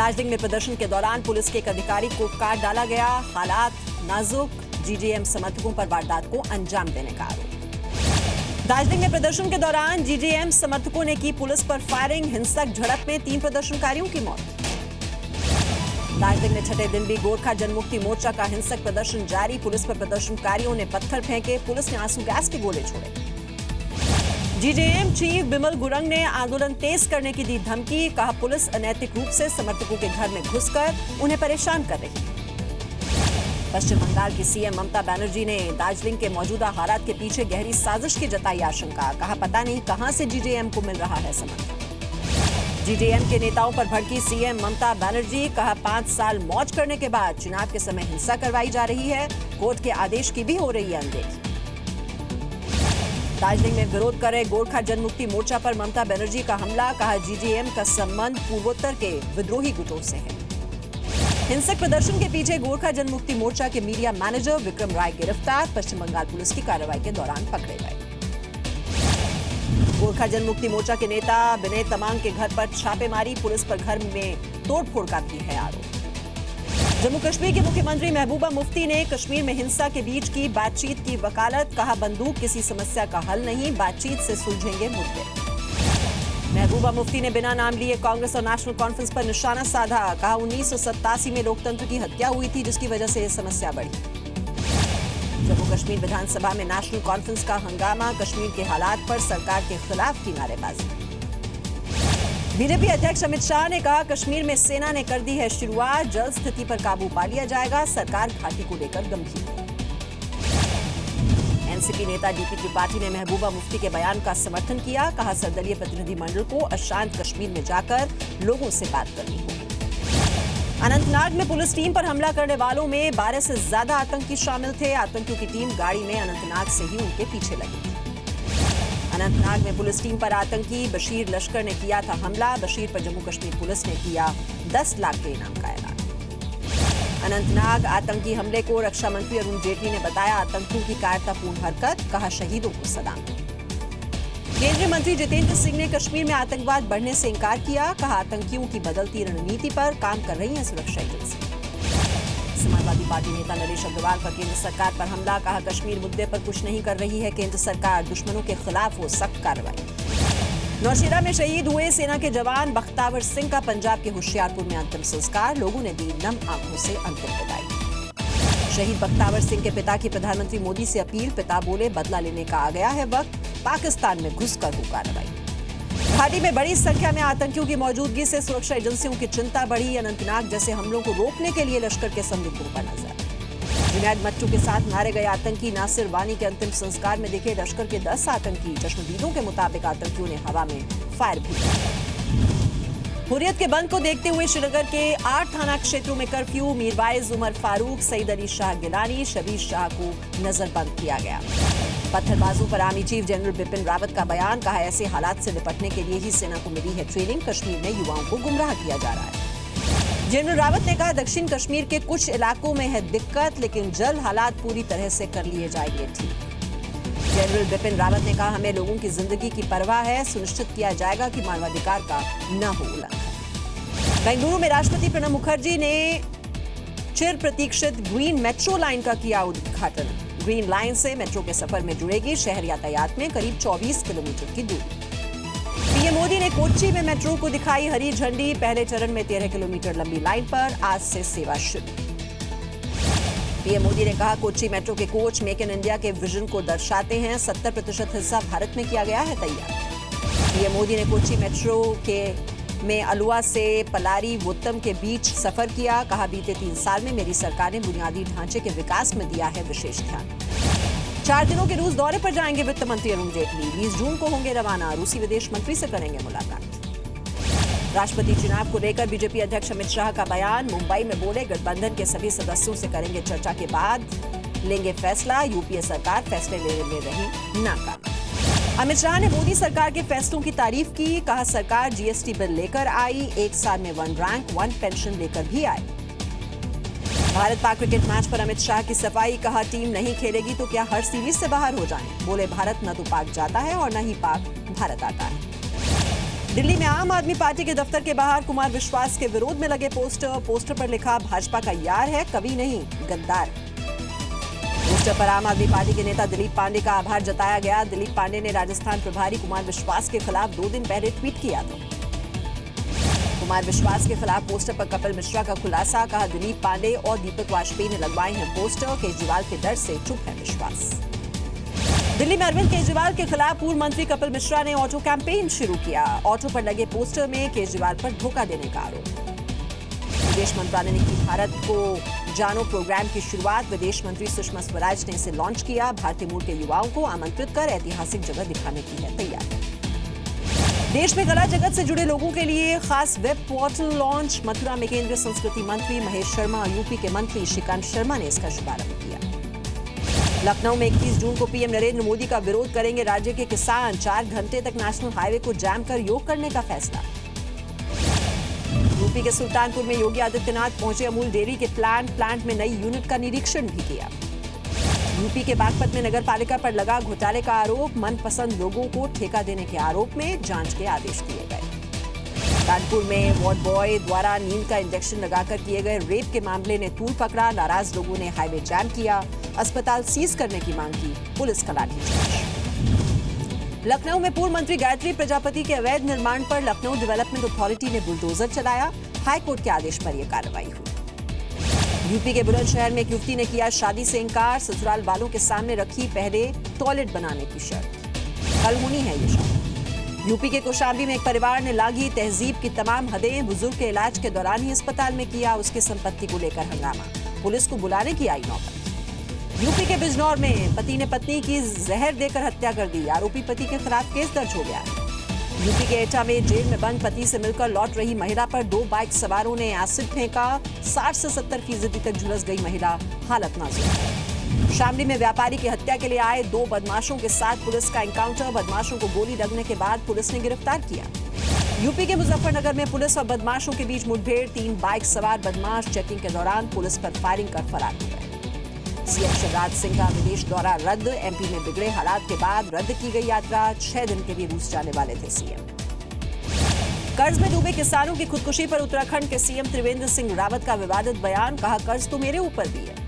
दार्जिलिंग में प्रदर्शन के दौरान पुलिस के एक अधिकारी को काट डाला गया, हालात नाजुक, जीजेएम समर्थकों पर वारदात को अंजाम देने का आरोप। दार्जिलिंग में प्रदर्शन के दौरान जीजेएम समर्थकों ने की पुलिस पर फायरिंग, हिंसक झड़प में 3 प्रदर्शनकारियों की मौत। दार्जिलिंग में छठे दिन भी गोरखा जनमुक्ति मोर्चा का हिंसक प्रदर्शन जारी, पुलिस पर प्रदर्शनकारियों ने पत्थर फेंके, पुलिस ने आंसू गैस के गोले छोड़े। जीजेएम चीफ बिमल गुरंग ने आंदोलन तेज करने की दी धमकी, कहा पुलिस अनैतिक रूप से समर्थकों के घर में घुसकर उन्हें परेशान कर रही है। पश्चिम बंगाल की सीएम ममता बनर्जी ने दार्जिलिंग के मौजूदा हालात के पीछे गहरी साजिश की जताई आशंका, कहा पता नहीं कहां से जीजेएम को मिल रहा है समर्थन। जीजेएम के नेताओं पर भड़की सीएम ममता बनर्जी, कहा 5 साल मौज करने के बाद चुनाव के समय हिंसा करवाई जा रही है, कोर्ट के आदेश की भी हो रही है अनदेखी। दार्जिलिंग में विरोध कर रहे गोरखा जनमुक्ति मोर्चा पर ममता बनर्जी का हमला, कहा जीजेएम का संबंध पूर्वोत्तर के विद्रोही गुटों से है। हिंसक प्रदर्शन के पीछे गोरखा जनमुक्ति मोर्चा के मीडिया मैनेजर विक्रम राय गिरफ्तार, पश्चिम बंगाल पुलिस की कार्रवाई के दौरान पकड़े गए। गोरखा जनमुक्ति मोर्चा के नेता विनय तमांग के घर पर छापेमारी, पुलिस पर घर में तोड़फोड़ का भी है आरोप। जम्मू कश्मीर के मुख्यमंत्री महबूबा मुफ्ती ने कश्मीर में हिंसा के बीच की बातचीत की वकालत, कहा बंदूक किसी समस्या का हल नहीं, बातचीत से सुलझेंगे मुद्दे। महबूबा मुफ्ती ने बिना नाम लिए कांग्रेस और नेशनल कॉन्फ्रेंस पर निशाना साधा, कहा 1987 में लोकतंत्र की हत्या हुई थी जिसकी वजह से यह समस्या बढ़ी। जम्मू कश्मीर विधानसभा में नेशनल कॉन्फ्रेंस का हंगामा, कश्मीर के हालात पर सरकार के खिलाफ की नारेबाजी। बीजेपी अध्यक्ष अमित शाह ने कहा कश्मीर में सेना ने कर दी है शुरुआत, जल्द स्थिति पर काबू पा लिया जाएगा, सरकार घाटी को लेकर गंभीर। एनसीपी नेता डीपी त्रिपाठी ने महबूबा मुफ्ती के बयान का समर्थन किया, कहा सर्वदलीय प्रतिनिधिमंडल को अशांत कश्मीर में जाकर लोगों से बात करनी होगी। अनंतनाग में पुलिस टीम पर हमला करने वालों में 12 से ज्यादा आतंकी शामिल थे, आतंकियों की टीम गाड़ी में अनंतनाग से ही उनके पीछे लगी थी। अनंतनाग में पुलिस टीम पर आतंकी बशीर लश्कर ने किया था हमला, बशीर पर जम्मू कश्मीर पुलिस ने किया 10 लाख के इनाम का ऐलान। अनंतनाग आतंकी हमले को रक्षा मंत्री अरुण जेटली ने बताया आतंकियों की कायरतापूर्ण हरकत, कहा शहीदों को सलाम। केंद्रीय मंत्री जितेंद्र सिंह ने कश्मीर में आतंकवाद बढ़ने से इंकार किया, कहा आतंकियों की बदलती रणनीति पर काम कर रही है सुरक्षा एजेंसी। समाजवादी पार्टी नेता नरेश अग्रवाल का केंद्र सरकार पर हमला, कहा कश्मीर मुद्दे पर कुछ नहीं कर रही है केंद्र सरकार, दुश्मनों के खिलाफ हो सख्त कार्रवाई। नौशेरा में शहीद हुए सेना के जवान बख्तावर सिंह का पंजाब के होशियारपुर में अंतिम संस्कार, लोगों ने दी नम आंखों से अंतिम विदाई। शहीद बख्तावर सिंह के पिता की प्रधानमंत्री मोदी से अपील, पिता बोले बदला लेने का आ गया है वक्त, पाकिस्तान में घुसकर हो कार्रवाई। घाटी में बड़ी संख्या में आतंकियों की मौजूदगी से सुरक्षा एजेंसियों की चिंता बढ़ी, अनंतनाग जैसे हमलों को रोकने के लिए लश्कर के संदिग्धों पर नजर। जुनैद मट्टू के साथ मारे गए आतंकी नासिर वानी के अंतिम संस्कार में दिखे लश्कर के 10 आतंकी, चश्मदीदों के मुताबिक आतंकियों ने हवा में फायर भी किया। हुर्रियत के बंद को देखते हुए श्रीनगर के 8 थाना क्षेत्रों में कर्फ्यू, मीरवाइज उमर फारूक, सईद अली शाह गिलानी, शबीर शाह को नजरबंद किया गया। पत्थरबाजों पर army chief general Bipin Rawat का बयान, कहा ऐसे हालात से निपटने के लिए ही सेना को मिली है ट्रेनिंग, कश्मीर में युवाओं को गुमराह किया जा रहा है। जनरल रावत ने कहा दक्षिण कश्मीर के कुछ इलाकों में है दिक्कत, लेकिन जल्द हालात पूरी तरह से कर लिए जाएंगे ठीक। जनरल बिपिन रावत ने कहा हमें लोगों की जिंदगी की परवाह है, सुनिश्चित किया जाएगा कि मानवाधिकार का न हो उल्लंघन। बेंगलुरु में राष्ट्रपति प्रणब मुखर्जी ने चिर प्रतीक्षित ग्रीन मेट्रो लाइन का किया उद्घाटन। ग्रीन लाइन से मेट्रो के सफर में जुड़ेगी शहर यातायात में करीब 24 किलोमीटर की दूरी। पीएम मोदी ने कोच्चि में मेट्रो को दिखाई हरी झंडी, पहले चरण में 13 किलोमीटर लंबी लाइन पर आज से सेवा शुरू। पीएम मोदी ने कहा कोच्चि मेट्रो के कोच मेक इन इंडिया के विजन को दर्शाते हैं, 70% हिस्सा भारत में किया गया है तैयार। पीएम मोदी ने कोच्चि मेट्रो में अलुआ से पलारी वोत्तम के बीच सफर किया, कहा बीते 3 साल में मेरी सरकार ने बुनियादी ढांचे के विकास में दिया है विशेष ध्यान। 4 दिनों के रूस दौरे पर जाएंगे वित्त मंत्री अरुण जेटली, 20 जून को होंगे रवाना, रूसी विदेश मंत्री से करेंगे मुलाकात। राष्ट्रपति चुनाव को लेकर बीजेपी अध्यक्ष अमित शाह का बयान, मुंबई में बोले गठबंधन के सभी सदस्यों से करेंगे चर्चा के बाद लेंगे फैसला, यूपीए सरकार फैसले लेने में रही नाकाम। अमित शाह ने मोदी सरकार के फैसलों की तारीफ की, कहा सरकार जीएसटी बिल लेकर आई, 1 साल में 1 रैंक 1 पेंशन लेकर भी आई। भारत पाक क्रिकेट मैच पर अमित शाह की सफाई, कहा टीम नहीं खेलेगी तो क्या हर सीरीज से बाहर हो जाएं, बोले भारत न तो पाक जाता है और न ही पाक भारत आता है। दिल्ली में आम आदमी पार्टी के दफ्तर के बाहर कुमार विश्वास के विरोध में लगे पोस्टर पर लिखा भाजपा का यार है, कवि नहीं गद्दार। पोस्टर पर आम आदमी पार्टी के नेता दिलीप पांडे का आभार जताया गया। दिलीप पांडे ने राजस्थान प्रभारी कुमार विश्वास के खिलाफ 2 दिन पहले ट्वीट किया था। कुमार विश्वास के खिलाफ पोस्टर पर कपिल मिश्रा का खुलासा, कहा दिलीप पांडे और दीपक वाजपेयी ने लगवाए हैं पोस्टर, केजरीवाल के डर से चुप है विश्वास। दिल्ली में अरविंद केजरीवाल के खिलाफ पूर्व मंत्री कपिल मिश्रा ने ऑटो कैंपेन शुरू किया। ऑटो पर लगे पोस्टर में केजरीवाल पर धोखा देने का आरोप। विदेश मंत्रालय ने की भारत को जानो प्रोग्राम की शुरुआत। विदेश मंत्री सुषमा स्वराज ने इसे लॉन्च किया। भारतीय मूल के युवाओं को आमंत्रित कर ऐतिहासिक जगह दिखाने की है तैयारी। देश में कला जगत से जुड़े लोगों के लिए खास वेब पोर्टल लॉन्च। मथुरा में केंद्रीय संस्कृति मंत्री महेश शर्मा और यूपी के मंत्री श्रीकांत शर्मा ने इसका शुभारंभ किया। लखनऊ में 21 जून को पीएम नरेंद्र मोदी का विरोध करेंगे राज्य के किसान। 4 घंटे तक नेशनल हाईवे को जैम कर योग करने का फैसला। यूपी के सुल्तानपुर में योगी आदित्यनाथ पहुंचे अमूल डेयरी के प्लांट में नई यूनिट का निरीक्षण भी किया। यूपी के बागपत में नगर पालिका पर लगा घोटाले का आरोप। मनपसंद लोगों को ठेका देने के आरोप में जांच के आदेश दिए गए। कानपुर में वार्ड बॉय द्वारा नींद का इंजेक्शन लगाकर किए गए रेप के मामले ने तूल पकड़ा। नाराज लोगों ने हाईवे जैम किया। अस्पताल सीज करने की मांग की। पुलिस का लाठीचार्ज। लखनऊ में पूर्व मंत्री गायत्री प्रजापति के अवैध निर्माण पर लखनऊ डेवलपमेंट अथॉरिटी ने बुलडोजर चलाया। हाईकोर्ट के आदेश पर यह कार्रवाई हुई। यूपी के बुलंदशहर में एक युवती ने किया शादी से इंकार। ससुराल वालों के सामने रखी पहले टॉयलेट बनाने की शर्त। कल होनी है ये शादी। यूपी के कौशाम्बी में एक परिवार ने लांघी तहजीब की तमाम हदें। बुजुर्ग के इलाज के दौरान ही अस्पताल में किया उसकी संपत्ति को लेकर हंगामा। पुलिस को बुलाने की आई नौबत। यूपी के बिजनौर में पति ने पत्नी की जहर देकर हत्या कर दी। आरोपी पति के खिलाफ केस दर्ज हो गया है। यूपी के एटा में जेल में बंद पति से मिलकर लौट रही महिला पर 2 बाइक सवारों ने एसिड फेंका। 60 से 70% तक झुलस गई महिला, हालत नाजुक। शामली में व्यापारी की हत्या के लिए आए 2 बदमाशों के साथ पुलिस का एनकाउंटर। बदमाशों को गोली लगने के बाद पुलिस ने गिरफ्तार किया। यूपी के मुजफ्फरनगर में पुलिस और बदमाशों के बीच मुठभेड़। 3 बाइक सवार बदमाश चेकिंग के दौरान पुलिस पर फायरिंग कर फरार हो गए। सीएम शिवराज सिंह का विदेश दौरा रद्द। एमपी में बिगड़े हालात के बाद रद्द की गई यात्रा। 6 दिन के लिए रूस जाने वाले थे सीएम। कर्ज में डूबे किसानों की खुदकुशी पर उत्तराखंड के सीएम त्रिवेंद्र सिंह रावत का विवादित बयान। कहा कर्ज तो मेरे ऊपर भी है।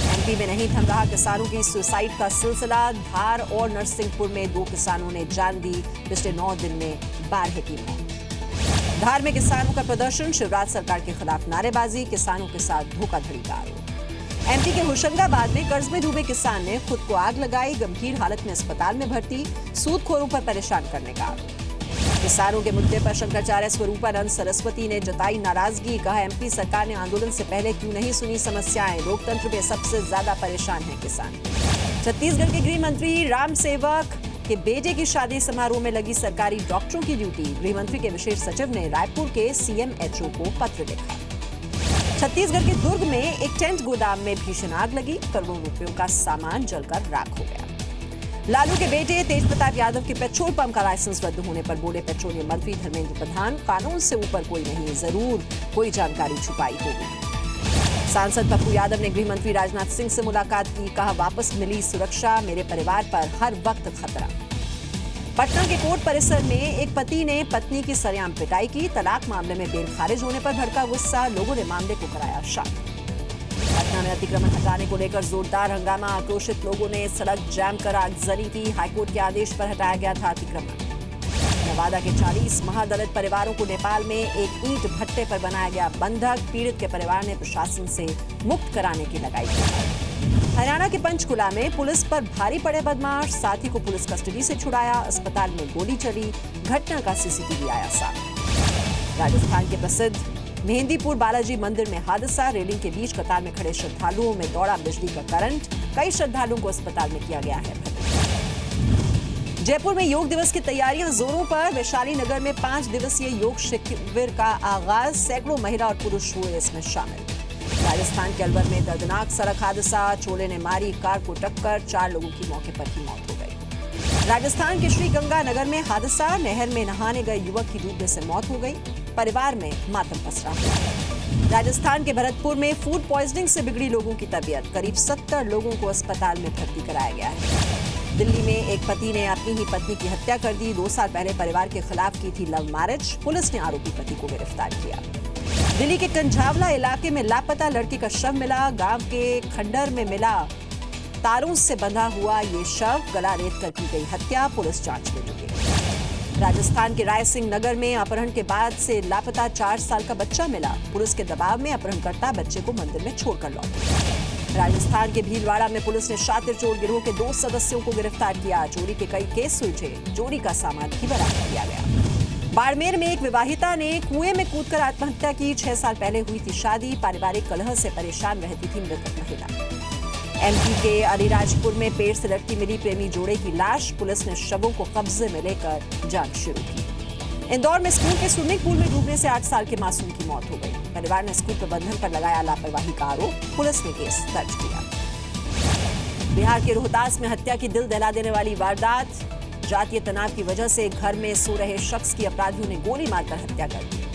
एमपी में नहीं थम रहा किसानों की सुसाइड का सिलसिला। धार और नरसिंहपुर में 2 किसानों ने जान दी। पिछले 9 दिन में 12 की मौत। धार में किसानों का प्रदर्शन। शिवराज सरकार के खिलाफ नारेबाजी। किसानों के साथ धोखाधड़ी का आरोप। एमपी के होशंगाबाद में कर्ज में डूबे किसान ने खुद को आग लगाई। गंभीर हालत में अस्पताल में भर्ती। सूदखोरों पर परेशान करने का आरोप। किसानों के मुद्दे पर शंकराचार्य स्वरूपानंद सरस्वती ने जताई नाराजगी। कहा एमपी सरकार ने आंदोलन से पहले क्यों नहीं सुनी समस्याएं। लोकतंत्र में सबसे ज्यादा परेशान है किसान। छत्तीसगढ़ के गृह मंत्री राम सेवक के बेटे की शादी समारोह में लगी सरकारी डॉक्टरों की ड्यूटी। गृह मंत्री के विशेष सचिव ने रायपुर के सीएमएचओ को पत्र लिखा। छत्तीसगढ़ के दुर्ग में एक टेंट गोदाम में भीषण आग लगी। करोड़ों रुपयों का सामान जलकर राख हो गया। लालू के बेटे तेज प्रताप यादव के पेट्रोल पंप का लाइसेंस रद्द होने पर बोले पेट्रोलियम मंत्री धर्मेंद्र प्रधान, कानून से ऊपर कोई नहीं, जरूर कोई जानकारी छुपाई होगी। सांसद पप्पू यादव ने गृह मंत्री राजनाथ सिंह से मुलाकात की। कहा वापस मिली सुरक्षा, मेरे परिवार पर हर वक्त खतरा। पटना के कोर्ट परिसर में एक पति ने पत्नी की सरेआम पिटाई की। तलाक मामले में बेल खारिज होने पर भड़का गुस्सा। लोगों ने मामले को कराया शांत। पटना में अतिक्रमण हटाने को लेकर जोरदार हंगामा। आक्रोशित लोगों ने सड़क जैम कर आगजनी की। हाईकोर्ट के आदेश पर हटाया गया था अतिक्रमण। नवादा के 40 महादलित परिवारों को नेपाल में एक ईंट भट्टे पर बनाया गया बंधक। पीड़ित के परिवार ने प्रशासन से मुक्त कराने की लगाई गुहार। हरियाणा के पंचकुला में पुलिस पर भारी पड़े बदमाश। साथी को पुलिस कस्टडी से छुड़ाया। अस्पताल में गोली चली। घटना का सीसीटीवी आया सामने। राजस्थान के प्रसिद्ध मेहंदीपुर बालाजी मंदिर में हादसा। रेलिंग के बीच कतार में खड़े श्रद्धालुओं में दौड़ा बिजली का करंट। कई श्रद्धालुओं को अस्पताल में किया गया है भर्ती। जयपुर में योग दिवस की तैयारियां जोरों पर। वैशाली नगर में 5 दिवसीय योग शिविर का आगाज। सैकड़ों महिला और पुरुष हुए इसमें शामिल। राजस्थान के अलवर में दर्दनाक सड़क हादसा। चोले ने मारी कार को टक्कर। 4 लोगों की मौके पर ही मौत हो गई। राजस्थान के श्रीगंगानगर में हादसा। नहर में नहाने गए युवक की डूबने से मौत हो गई। परिवार में मातम पसरा हुआ। राजस्थान के भरतपुर में फूड पॉइजनिंग से बिगड़ी लोगों की तबीयत। करीब 70 लोगों को अस्पताल में भर्ती कराया गया है। दिल्ली में एक पति ने अपनी ही पत्नी की हत्या कर दी। 2 साल पहले परिवार के खिलाफ की थी लव मैरिज। पुलिस ने आरोपी पति को गिरफ्तार किया। दिल्ली के कंझावला इलाके में लापता लड़की का शव मिला। गांव के खंडर में मिला तारों से बंधा हुआ ये शव, गला रेत कर की गई हत्या। पुलिस जांच में जुटी। राजस्थान के रायसिंह नगर में अपहरण के बाद से लापता 4 साल का बच्चा मिला। पुलिस के दबाव में अपहरणकर्ता बच्चे को मंदिर में छोड़कर लौटे। राजस्थान के भीलवाड़ा में पुलिस ने शातिर चोर गिरोह के 2 सदस्यों को गिरफ्तार किया। चोरी के कई केस सुलझे। चोरी का सामान भी बरामद किया गया। बाड़मेर में एक विवाहिता ने कुएं में कूदकर आत्महत्या की। 6 साल पहले हुई थी शादी। पारिवारिक कलह से परेशान रहती थी मृतक महिला। एमपी के अलीराजपुर में पेड़ से लटकी मिली प्रेमी जोड़े की लाश। पुलिस ने शवों को कब्जे में लेकर जांच शुरू की। इंदौर में स्कूल के स्विमिंग पूल में डूबने से 8 साल के मासूम की मौत हो गई। परिवार ने स्कूल प्रबंधन पर लगाया लापरवाही का आरोप। पुलिस ने केस दर्ज किया। बिहार के रोहतास में हत्या की दिल दहला देने वाली वारदात। जातीय तनाव की वजह से घर में सो रहे शख्स की अपराधियों ने गोली मारकर हत्या कर दी।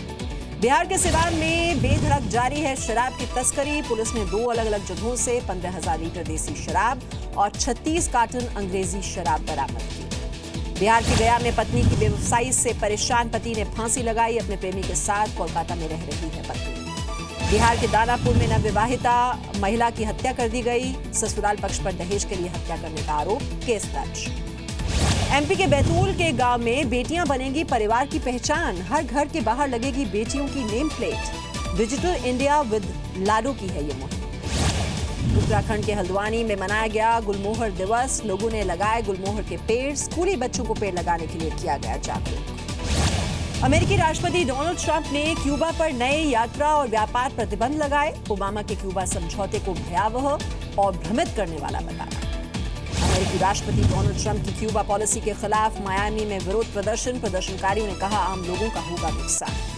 बिहार के सिवान में बेधड़क जारी है शराब की तस्करी। पुलिस ने 2 अलग अलग जगहों से 15,000 लीटर देसी शराब और 36 कार्टन अंग्रेजी शराब बरामद की। बिहार के गया में पत्नी की बेवफाई से परेशान पति ने फांसी लगाई। अपने प्रेमी के साथ कोलकाता में रह रही है पत्नी। बिहार के दानापुर में नवविवाहिता महिला की हत्या कर दी गई। ससुराल पक्ष पर दहेज के लिए हत्या करने का आरोप। केस दर्ज। एमपी के बैतूल के गांव में बेटियां बनेंगी परिवार की पहचान। हर घर के बाहर लगेगी बेटियों की name plate. Digital India with लाडो की है ये मुहिम। उत्तराखंड के हल्द्वानी में मनाया गया गुलमोहर दिवस। लोगों ने लगाए गुलमोहर के पेड़। स्कूली बच्चों को पेड़ लगाने के लिए किया गया जागरूक। अमेरिकी राष्ट्रपति डोनाल्ड ट्रंप ने क्यूबा पर नए यात्रा और व्यापार प्रतिबंध लगाए। ओबामा के क्यूबा समझौते को भयावह और भ्रमित करने वाला बताया। अमेरिकी राष्ट्रपति डोनाल्ड ट्रंप की क्यूबा पॉलिसी के खिलाफ मायामी में विरोध प्रदर्शन। प्रदर्शनकारियों ने कहा आम लोगों का होगा नुकसान।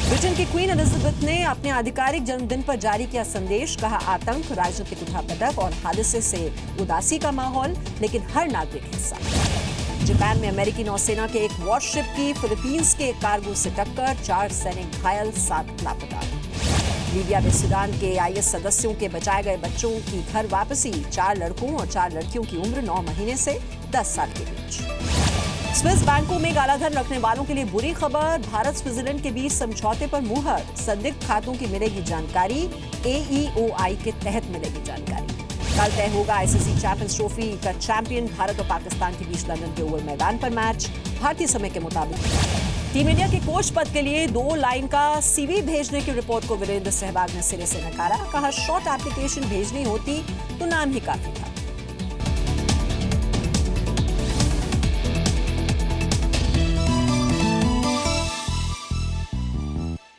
ब्रिटेन की क्वीन एलिजाबेथ ने अपने आधिकारिक जन्मदिन पर जारी किया संदेश। कहा आतंक, राजनीतिक उठापटक और हादसे से उदासी का माहौल, लेकिन हर नागरिक हिस्सा। जापान में अमेरिकी नौसेना के एक वॉरशिप की फिलीपींस के एक कार्गो से टक्कर। 4 सैनिक घायल, 7 लापता। लीबिया में सूडान के आईएस सदस्यों के बचाए गए बच्चों की घर वापसी। 4 लड़कों और 4 लड़कियों की उम्र 9 महीने से 10 साल के बीच। स्विस बैंकों में कालाधन रखने वालों के लिए बुरी खबर। भारत स्विट्जरलैंड के बीच समझौते पर मुहर। संदिग्ध खातों की मिलेगी जानकारी। AEOI के तहत मिलेगी जानकारी। कल तय होगा आईसीसी चैंपियंस ट्रॉफी का चैंपियन। भारत और पाकिस्तान के बीच लंदन के ओवल मैदान पर मैच। भारतीय समय के मुताबिक टीम इंडिया के कोच पद के लिए 2 लाइन का सीवी भेजने की रिपोर्ट को वीरेंद्र सहवाग ने सिरे से नकारा। कहा शॉर्ट एप्लीकेशन भेजनी होती तो नाम ही काफी था।